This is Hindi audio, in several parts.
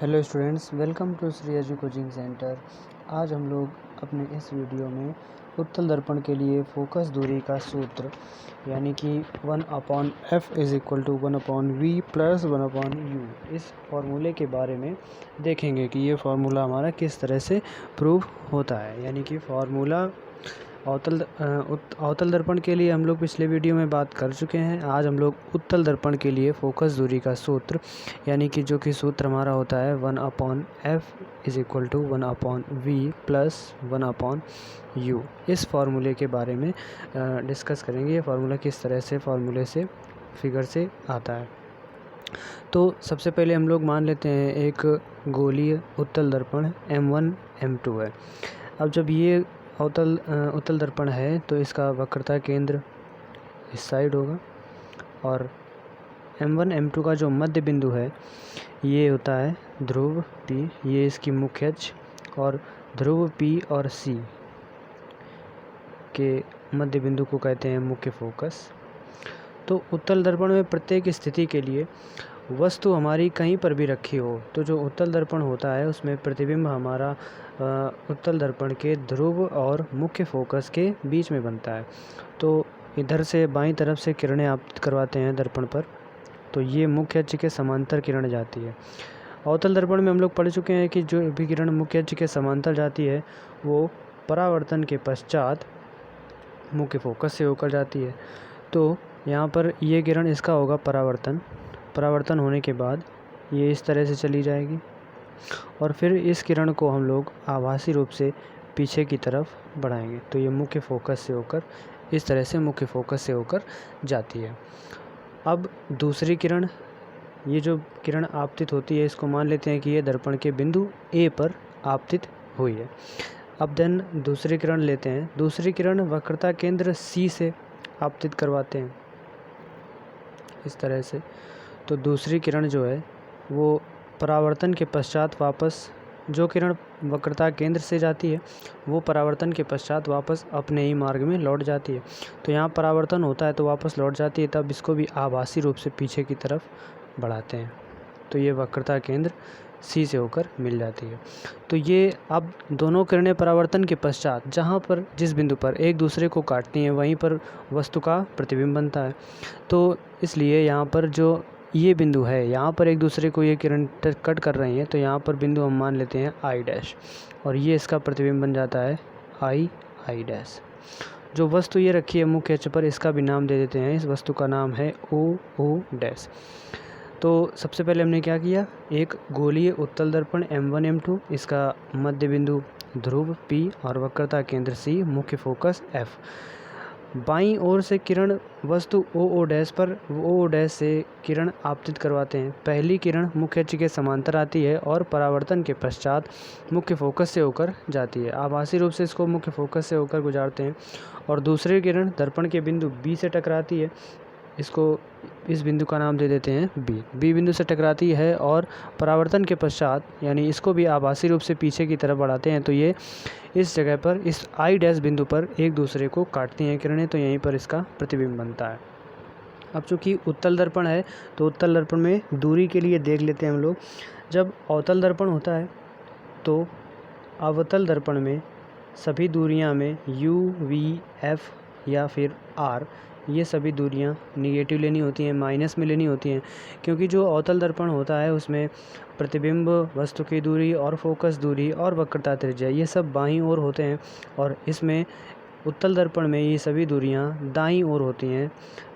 Hello students, welcome to Shri edu coaching centre. आज हम लोग अपने इस वीडियो में उत्तल दर्पण के लिए फोकस दूरी का सूत्र यानी कि 1/f is equal to 1/v plus 1/u इस फॉर्मूले के बारे में देखेंगे कि ये फार्मूला हमारा किस तरह से प्रूव होता है। यानी कि फार्मूला अवतल दर्पण के लिए हम लोग पिछले वीडियो में बात कर चुके हैं। आज हम लोग उत्तल दर्पण के लिए फोकस दूरी का सूत्र यानी कि जो कि सूत्र हमारा होता है 1/f is equal to 1/v plus 1/u इस फार्मूले के बारे में डिस्कस करेंगे। ये फार्मूला किस तरह से फार्मूले से फिगर से आता है। तो सबसे पहले हम लोग मान लेते हैं एक गोलीय उत्तल दर्पण M1 M2 है। अब जब ये उत्तल दर्पण है तो इसका वक्रता केंद्र इस साइड होगा और M1 M2 का जो मध्य बिंदु है ये होता है ध्रुव P, ये इसकी मुख्य अक्ष, और ध्रुव P और C के मध्य बिंदु को कहते हैं मुख्य फोकस। तो उत्तल दर्पण में प्रत्येक स्थिति के लिए वस्तु हमारी कहीं पर भी रखी हो तो जो उत्तल दर्पण होता है उसमें प्रतिबिंब हमारा उत्तल दर्पण के ध्रुव और मुख्य फोकस के बीच में बनता है। तो इधर से बाईं तरफ से किरणें आपतित करवाते हैं दर्पण पर, तो ये मुख्य अक्ष के समांतर किरण जाती है। अवतल दर्पण में हम लोग पढ़ चुके हैं कि जो भी किरण मुख्य अक्ष के समांतर जाती है वो परावर्तन के पश्चात मुख्य फोकस से होकर जाती है। तो यहाँ पर ये किरण इसका होगा परावर्तन होने के बाद ये इस तरह से चली जाएगी और फिर इस किरण को हम लोग आभासी रूप से पीछे की तरफ बढ़ाएंगे तो ये मुख्य फोकस से होकर इस तरह से मुख्य फोकस से होकर जाती है। अब दूसरी किरण, ये जो किरण आपतित होती है इसको मान लेते हैं कि ये दर्पण के बिंदु A पर आपतित हुई है। अब देन दूसरी किरण लेते हैं। दूसरी किरण वक्रता केंद्र C से आपतित करवाते हैं इस तरह से। तो दूसरी किरण जो है वो परावर्तन के पश्चात वापस, जो किरण वक्रता केंद्र से जाती है वो परावर्तन के पश्चात वापस अपने ही मार्ग में लौट जाती है। तो यहाँ परावर्तन होता है तो वापस लौट जाती है, तब इसको भी आभासी रूप से पीछे की तरफ बढ़ाते हैं तो ये वक्रता केंद्र C से होकर मिल जाती है। तो ये अब दोनों किरणें परावर्तन के पश्चात जहाँ पर जिस बिंदु पर एक दूसरे को काटती हैं वहीं पर वस्तु का प्रतिबिंब बनता है। तो इसलिए यहाँ पर जो ये बिंदु है यहाँ पर एक दूसरे को ये किरण कट कर रही हैं तो यहाँ पर बिंदु हम मान लेते हैं I' और ये इसका प्रतिबिंब बन जाता है I'। जो वस्तु ये रखी है मुख्य अक्ष पर इसका भी नाम दे देते हैं, इस वस्तु का नाम है OO'। तो सबसे पहले हमने क्या किया, एक गोलीय उत्तल दर्पण M1 M2, इसका मध्य बिंदु ध्रुव P और वक्रता केंद्र C, मुख्य फोकस F। बाईं ओर से किरण वस्तु OO' पर OO' से किरण आपतित करवाते हैं। पहली किरण मुख्य अक्ष के समांतर आती है और परावर्तन के पश्चात मुख्य फोकस से होकर जाती है। आभासी रूप से इसको मुख्य फोकस से होकर गुजारते हैं। और दूसरी किरण दर्पण के बिंदु B से टकराती है, इसको इस बिंदु का नाम दे देते हैं B बिंदु से टकराती है और परावर्तन के पश्चात यानी इसको भी आभासी रूप से पीछे की तरफ बढ़ाते हैं तो ये इस जगह पर इस I' बिंदु पर एक दूसरे को काटती हैं किरणें, तो यहीं पर इसका प्रतिबिंब बनता है। अब चूँकि उत्तल दर्पण है तो उत्तल दर्पण में दूरी के लिए देख लेते हैं हम लोग। जब अवतल दर्पण होता है तो अवतल दर्पण में सभी दूरियां में U, V, F या फिर R ये सभी दूरियां निगेटिव लेनी होती हैं, माइनस में लेनी होती हैं, क्योंकि जो अवतल दर्पण होता है उसमें प्रतिबिंब, वस्तु की दूरी और फोकस दूरी और वक्रता त्रिज्या ये सब बाईं ओर होते हैं और इसमें उत्तल दर्पण में ये सभी दूरियां दाईं ओर होती हैं,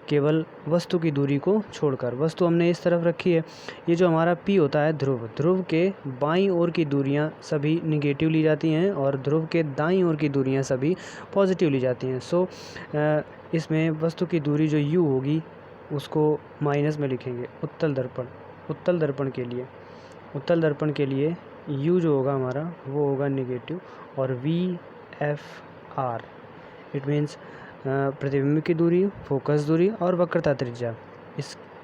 केवल वस्तु की दूरी को छोड़कर। वस्तु हमने इस तरफ रखी है, ये जो हमारा P होता है ध्रुव के बाईं ओर की दूरियां सभी निगेटिव ली जाती हैं और ध्रुव के दाईं ओर की दूरियां सभी पॉजिटिव ली जाती हैं। सो इसमें वस्तु की दूरी जो U होगी उसको माइनस में लिखेंगे। उत्तल दर्पण के लिए U जो होगा हमारा वो होगा निगेटिव और VFR इट मीन्स प्रतिबिंब की दूरी, फोकस दूरी और वक्रता त्रिज्या,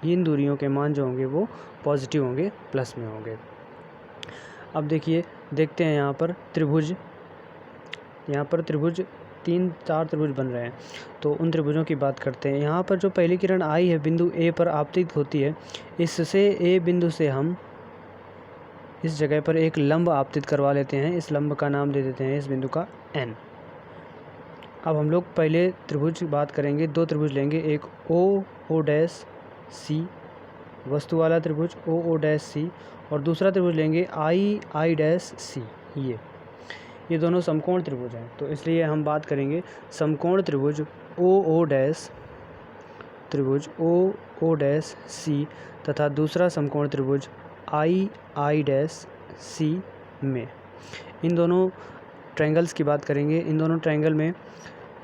इन दूरियों के मान जो होंगे वो पॉजिटिव होंगे, प्लस में होंगे। अब देखते हैं यहाँ पर त्रिभुज 3-4 त्रिभुज बन रहे हैं तो उन त्रिभुजों की बात करते हैं। यहाँ पर जो पहली किरण आई है बिंदु A पर आपतित होती है, इससे A बिंदु से हम इस जगह पर एक लंब आपतित करवा लेते हैं। इस लंब का नाम दे देते हैं इस बिंदु का N। अब हम लोग पहले त्रिभुज की बात करेंगे। दो त्रिभुज लेंगे, एक OO' वस्तु वाला त्रिभुज OO' और दूसरा त्रिभुज लेंगे II' ये दोनों समकोण त्रिभुज हैं। तो इसलिए हम बात करेंगे समकोण त्रिभुज OO' तथा दूसरा समकोण त्रिभुज II' में। इन दोनों ट्रायंगल्स की बात करेंगे। इन दोनों ट्रायंगल में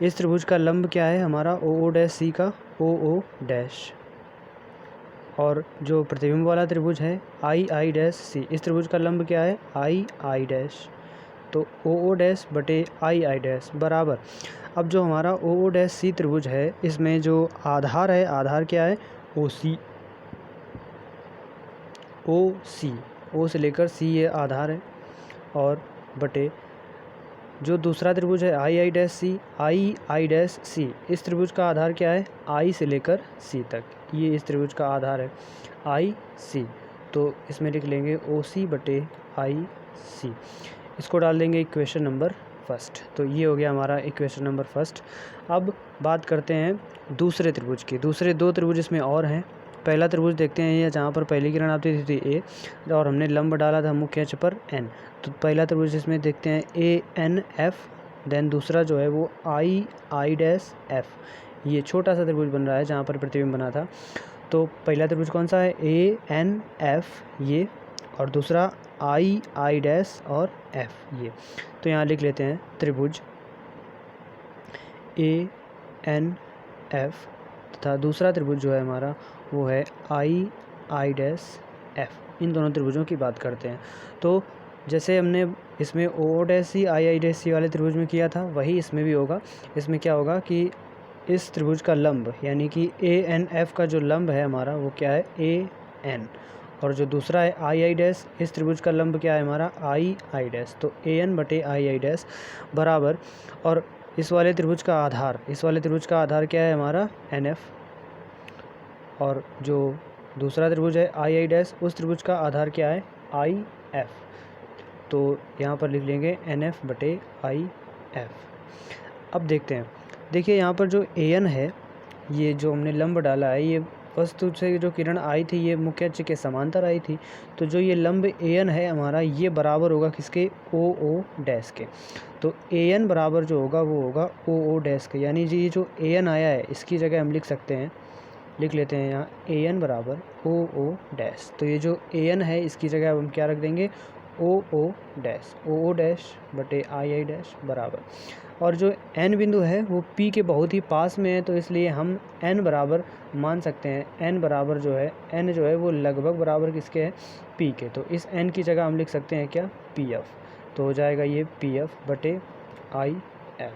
इस त्रिभुज का लंब क्या है हमारा OO' का OO', और जो प्रतिबिंब वाला त्रिभुज है II' इस त्रिभुज का लंब क्या है II'। तो OO' बटे II' बराबर, अब जो हमारा OO' त्रिभुज है इसमें जो आधार है, आधार क्या है OC। O से लेकर C ये आधार है, और बटे जो दूसरा त्रिभुज है II' इस त्रिभुज का आधार क्या है I से लेकर C तक, ये इस त्रिभुज का आधार है IC। तो इसमें लिख लेंगे OC बटे IC। इसको डाल देंगे इक्वेशन नंबर फर्स्ट। तो ये हो गया हमारा इक्वेशन नंबर फर्स्ट। अब बात करते हैं दूसरे त्रिभुज की। दूसरे दो त्रिभुज इसमें और हैं। पहला त्रिभुज देखते हैं, ये जहाँ पर पहली किरण आपतित थी A और हमने लंब डाला था मुख्य अक्ष पर N। तो पहला त्रिभुज इसमें देखते हैं ANF, देन दूसरा जो है वो II', ये छोटा सा त्रिभुज बन रहा है जहाँ पर प्रतिबिंब बना था। तो पहला त्रिभुज कौन सा है ANF ये, और दूसरा II' और F ये। तो यहाँ लिख लेते हैं त्रिभुज ANF तथा दूसरा त्रिभुज जो है हमारा वो है II', इन दोनों त्रिभुजों की बात करते हैं। तो जैसे हमने इसमें OO' II' वाले त्रिभुज में किया था वही इसमें भी होगा। इसमें क्या होगा कि इस त्रिभुज का लंब यानी कि ANF का जो लंब है हमारा वो क्या है AN, और जो दूसरा है II' इस त्रिभुज का लंब क्या है हमारा II'। तो AN बटे II' बराबर, और इस वाले त्रिभुज का आधार क्या है हमारा NF, और जो दूसरा त्रिभुज है II' उस त्रिभुज का आधार क्या है IF। तो यहाँ पर लिख लेंगे NF बटे IF। अब देखते हैं, देखिए यहाँ पर जो AN है, ये जो हमने लंब डाला है, ये वस्तु से जो किरण आई थी ये मुख्य अक्ष के समांतर आई थी। तो जो ये लंब AN है हमारा ये बराबर होगा किसके OO' के। तो AN बराबर जो होगा वो होगा OO' के, यानी ये जो AN आया है इसकी जगह हम लिख सकते हैं, लिख लेते हैं यहाँ AN बराबर OO'। तो ये जो AN है इसकी जगह अब हम क्या रख देंगे OO' बटे II' बराबर, और जो N बिंदु है वो P के बहुत ही पास में है। तो इसलिए हम N बराबर मान सकते हैं, N बराबर जो है N जो है वो लगभग बराबर किसके है P के। तो इस N की जगह हम लिख सकते हैं क्या PF। तो हो जाएगा ये PF बटे IF।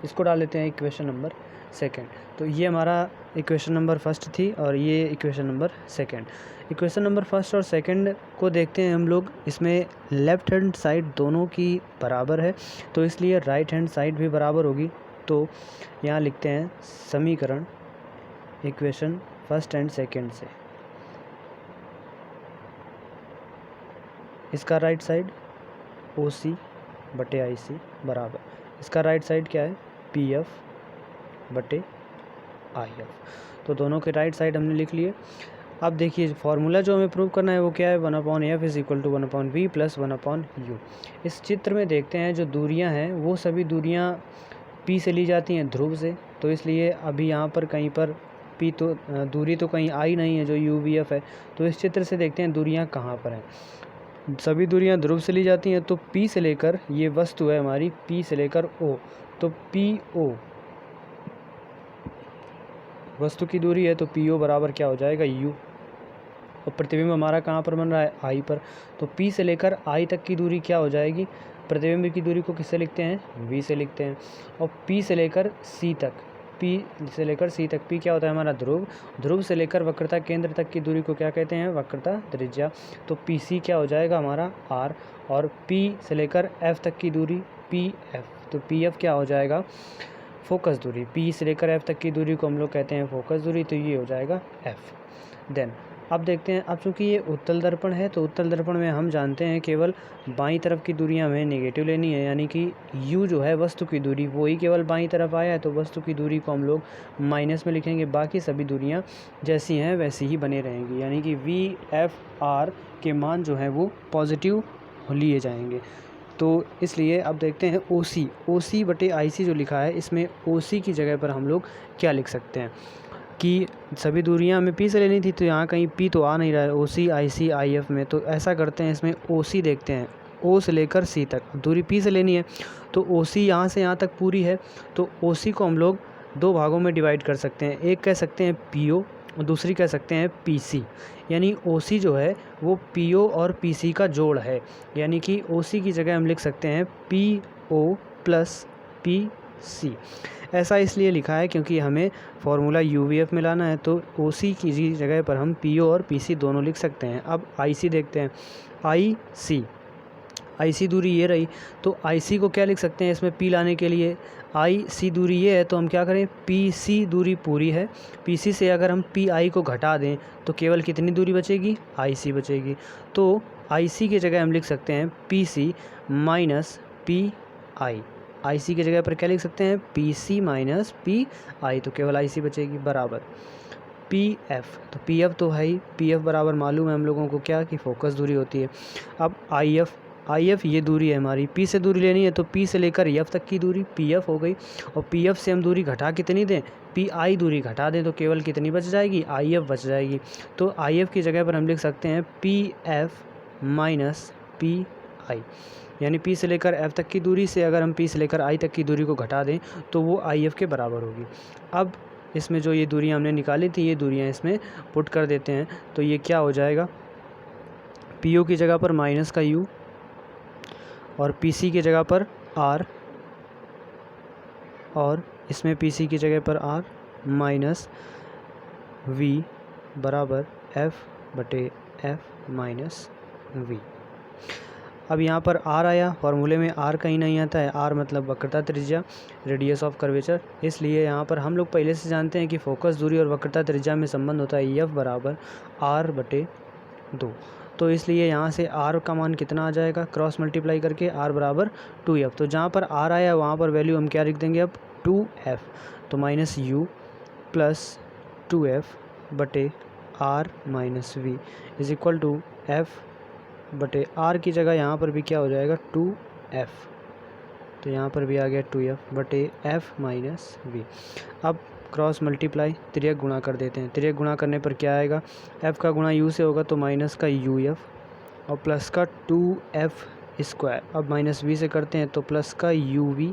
इसको डाल लेते हैं इक्वेशन नंबर सेकंड। तो ये हमारा इक्वेशन नंबर फर्स्ट थी और ये equation number second. Equation number first और सेकंड को देखते हैं हम लोग, इसमें लेफ़्ट हैंड साइड दोनों की बराबर है तो इसलिए राइट हैंड साइड भी बराबर होगी। तो यहाँ लिखते हैं समीकरण इक्वेशन फर्स्ट एंड सेकंड से, इसका राइट साइड OC बटे IC बराबर, इसका राइट साइड क्या है PF बटे IF। तो दोनों के राइट साइड हमने लिख लिए। अब देखिए फॉर्मूला जो हमें प्रूव करना है वो क्या है 1/f = 1/v + 1/u। इस चित्र में देखते हैं जो दूरियां हैं वो सभी दूरियां P से ली जाती हैं ध्रुव से। तो इसलिए अभी यहाँ पर कहीं पर P तो दूरी तो कहीं आई नहीं है जो UVF है। तो इस चित्र से देखते हैं दूरियां कहाँ पर हैं। सभी दूरियां ध्रुव से ली जाती हैं। तो P से लेकर ये वस्तु है हमारी P से लेकर O, तो PO वस्तु की दूरी है। तो PO बराबर क्या हो जाएगा U, और प्रतिबिंब हमारा कहाँ पर बन रहा है I पर। तो P से लेकर I तक की दूरी क्या हो जाएगी, प्रतिबिंब की दूरी को किससे लिखते हैं V से लिखते हैं। और P से लेकर C तक, P क्या होता है हमारा ध्रुव से लेकर वक्रता केंद्र तक की दूरी को क्या कहते हैं वक्रता त्रिज्या। तो PC क्या हो जाएगा हमारा R, और P से लेकर F तक की दूरी PF, तो PF क्या हो जाएगा फोकस दूरी। P से लेकर F तक की दूरी को हम लोग कहते हैं फोकस दूरी, तो ये हो जाएगा F। देन अब देखते हैं, अब चूँकि ये उत्तल दर्पण है तो उत्तल दर्पण में हम जानते हैं केवल बाईं तरफ की दूरी हमें नेगेटिव लेनी है, यानी कि u जो है वस्तु की दूरी वो ही केवल बाईं तरफ आया है तो वस्तु की दूरी को हम लोग माइनस में लिखेंगे, बाकी सभी दूरियां जैसी हैं वैसी ही बने रहेंगी, यानी कि VFR के मान जो हैं वो पॉजिटिव लिए जाएंगे। तो इसलिए अब देखते हैं OC बटे IC जो लिखा है, इसमें OC की जगह पर हम लोग क्या लिख सकते हैं कि सभी दूरियां हमें P से लेनी थी, तो यहाँ कहीं P तो आ नहीं रहा है OC IC IF में, तो ऐसा करते हैं इसमें OC देखते हैं, O से लेकर C तक दूरी P से लेनी है, तो OC यहाँ से यहाँ तक पूरी है, तो OC को हम लोग दो भागों में डिवाइड कर सकते हैं, एक कह सकते हैं PO और दूसरी कह सकते हैं PC, यानी OC जो है वो PO और PC का जोड़ है, यानी कि OC की जगह हम लिख सकते हैं PO प्लस PC। ऐसा इसलिए लिखा है क्योंकि हमें फॉर्मूला UVF मिलाना है, तो OC की जगह पर हम PO और PC दोनों लिख सकते हैं। अब IC देखते हैं, IC दूरी ये रही, तो IC को क्या लिख सकते हैं इसमें P लाने के लिए, IC दूरी ये है तो हम क्या करें, PC दूरी पूरी है, PC से अगर हम PI को घटा दें तो केवल कितनी दूरी बचेगी, IC बचेगी, तो IC की जगह हम लिख सकते हैं PC माइनस PI। IC की जगह पर क्या लिख सकते हैं, PC माइनस PI, तो केवल IC बचेगी, बराबर PF, तो PF तो है ही, PF बराबर मालूम है हम लोगों को क्या, कि फोकस दूरी होती है। अब IF ये दूरी है हमारी, P से दूरी लेनी है तो P से लेकर F तक की दूरी PF हो गई, और PF से हम दूरी घटा कितनी दें, PI दूरी घटा दें तो केवल कितनी बच जाएगी, IF बच जाएगी, तो IF की जगह पर हम लिख सकते हैं PF माइनस PI, यानी P से लेकर F तक की दूरी से अगर हम P से लेकर I तक की दूरी को घटा दें तो वो IF के बराबर होगी। अब इसमें जो ये दूरियां हमने निकाली थी ये दूरियां इसमें पुट कर देते हैं, तो ये क्या हो जाएगा, PO की जगह पर माइनस का U और PC की जगह पर R, और इसमें PC की जगह पर R माइनस V बराबर F बटे F माइनस V। अब यहाँ पर R आया, फार्मूले में R कहीं नहीं आता है, R मतलब वक्रता त्रिज्या, रेडियस ऑफ कर्वेचर, इसलिए यहाँ पर हम लोग पहले से जानते हैं कि फोकस दूरी और वक्रता त्रिज्या में संबंध होता है F बराबर R बटे 2, तो इसलिए यहाँ से R का मान कितना आ जाएगा, क्रॉस मल्टीप्लाई करके R बराबर 2F, तो जहाँ पर R आया वहाँ पर वैल्यू हम क्या लिख देंगे अब 2F, तो माइनस U प्लस 2F बटे R minus V is equal to F बटे R की जगह यहाँ पर भी क्या हो जाएगा 2F, तो यहाँ पर भी आ गया 2F बटे F माइनस V। अब क्रॉस मल्टीप्लाई त्रियक गुणा कर देते हैं, त्रियक गुणा करने पर क्या आएगा, F का गुणा U से होगा तो माइनस का UF और प्लस का 2F स्क्वायर, अब माइनस V से करते हैं तो प्लस का UV,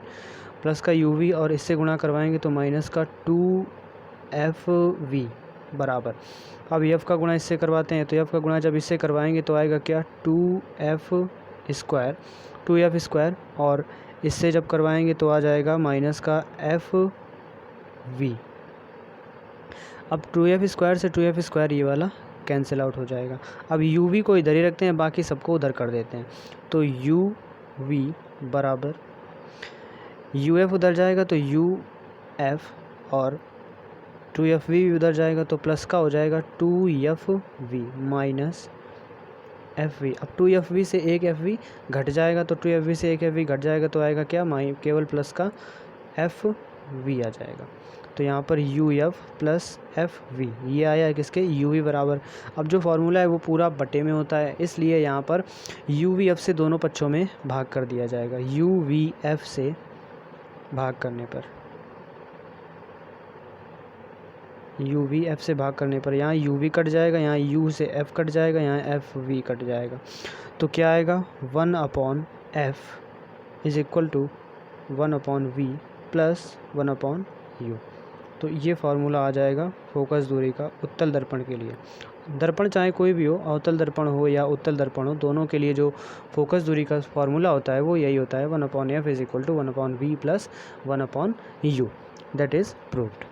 प्लस का UV और इससे गुणा करवाएंगे तो माइनस का 2FV बराबर, अब F का गुणा इससे करवाते हैं तो F का गुणा जब इससे करवाएंगे तो आएगा क्या 2F स्क्वायर और इससे जब करवाएंगे तो आ जाएगा माइनस का FV। अब 2F स्क्वायर से 2F स्क्वायर ये वाला कैंसिल आउट हो जाएगा, अब UV को इधर ही रखते हैं, बाकी सबको उधर कर देते हैं, तो UV बराबर UF उधर जाएगा तो UF और 2FV भी उधर जाएगा तो प्लस का हो जाएगा 2FV माइनस FV। अब 2FV से एक FV घट जाएगा तो 2FV से एक FV घट जाएगा तो आएगा क्या, केवल प्लस का FV आ जाएगा, तो यहाँ पर UF प्लस FV ये आया है किसके, UV बराबर। अब जो फार्मूला है वो पूरा बटे में होता है, इसलिए यहाँ पर UVF से दोनों पक्षों में भाग कर दिया जाएगा, UVF से भाग करने पर UVF से भाग करने पर यहाँ UV कट जाएगा, यहाँ U से F कट जाएगा, यहाँ FV कट जाएगा, तो क्या आएगा 1/F is equal to 1/V plus 1/U। तो ये फार्मूला आ जाएगा फोकस दूरी का उत्तल दर्पण के लिए। दर्पण चाहे कोई भी हो, अवतल दर्पण हो या उत्तल दर्पण हो, दोनों के लिए जो फोकस दूरी का फार्मूला होता है वो यही होता है 1/F is equal to 1/V plus 1/U। That is proved.